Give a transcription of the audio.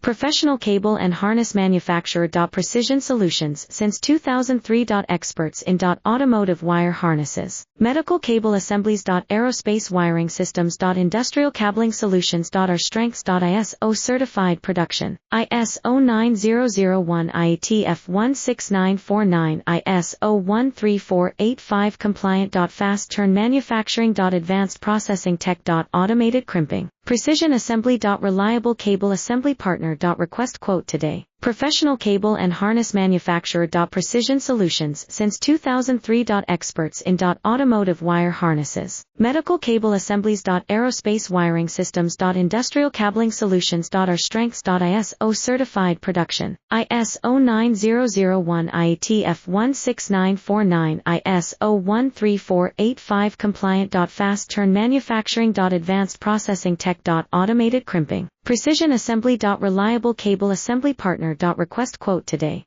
Professional cable and harness manufacturer. Precision Solutions since 2003. Experts in automotive wire harnesses, medical cable assemblies. Aerospace wiring systems. Industrial cabling solutions. Our strengths. ISO certified production, ISO 9001 IATF 16949 ISO 13485 compliant. Fast turn manufacturing. Advanced processing tech. Automated crimping, precision assembly. Reliable cable assembly partner. Request quote today. Professional cable and harness manufacturer. Precision Solutions since 2003. Experts in automotive wire harnesses, medical cable assemblies. Aerospace wiring systems. Industrial cabling solutions. Our strengths. ISO certified production, ISO 9001 IATF 16949 ISO 13485 compliant. Fast turn manufacturing. Advanced processing tech. Automated crimping, precision assembly. Reliable cable assembly partner. Request quote today.